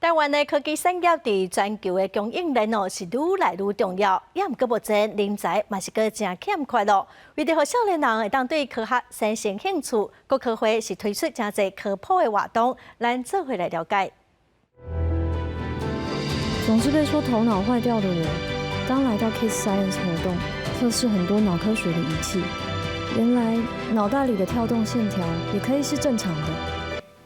台湾的科技产业伫全球的供应链是愈来愈重要，也毋过目前人才嘛是个真欠缺咯。为着让少年人会当对科学产生兴趣，国科会是推出真侪科普的活动，咱做伙来了解。总是被说头脑坏掉的我，刚来到 Kids Science 活动，测试很多脑科学的仪器，原来脑袋里的跳动线条也可以是正常的。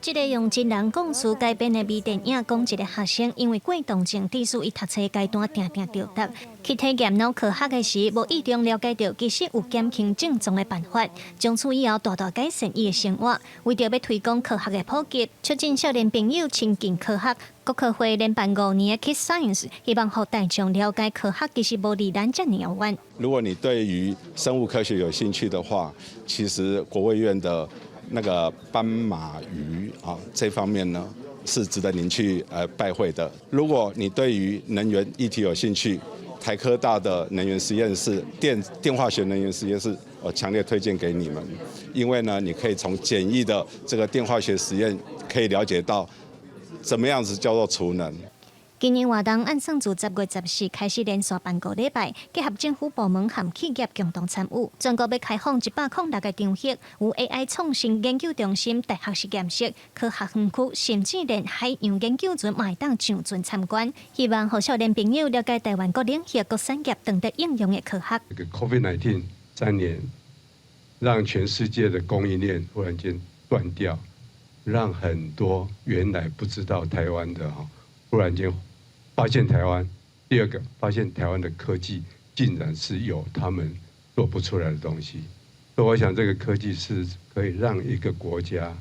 这个用真人故事改编的微电影，讲一个学生因为过动症，致使伊读册阶段定定着答，去体验脑科学的时，无意中了解到其实有减轻症状的办法，从此以后大大改善伊的生活。为着要推广科学的普及，促进少年朋友亲近科学，国科会连办5年的 Kids Science， 希望让大众了解科学其实无离咱这么遥远。如果你对于生物科学有兴趣的话，其实国卫院的 那个斑马鱼啊，这方面呢是值得您去拜会的。如果你对于能源议题有兴趣，台科大的能源实验室电化学能源实验室，我强烈推荐给你们，因为呢，你可以从简易的这个电化学实验，可以了解到怎么样子叫做储能。 今年活动按算自10月14开始连续办5礼拜，结合政府部门和企业共同参与。全国要开放106个场馆，有 AI 创新研究中心、大学实验室、科学园区，甚至连海洋研究船嘛会当上船参观。希望让少年朋友了解台湾各领域、各产业等的应用的科学。这个 COVID-19 3年，让全世界的供应链忽然间断掉，让很多原来不知道台湾的忽然间 发现台湾，第二个发现台湾的科技竟然是有他们做不出来的东西，所以我想这个科技是可以让一个国家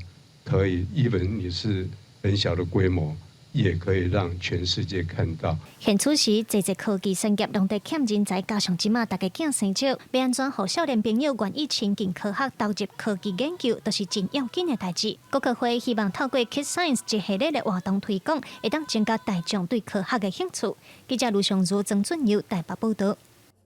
可以，even你是很小的规模，也可以让全世界看到。现此时，侪科技产业拢在欠人才，加上即马大家囝生少，要安怎让少年朋友愿意亲近科学、投入科技研究，都是真要紧的代志。国科会希望透过 Kids Science 一系列的活动推广，会当增加大众对科学的兴趣。记者卢尚如、曾俊佑台北报道。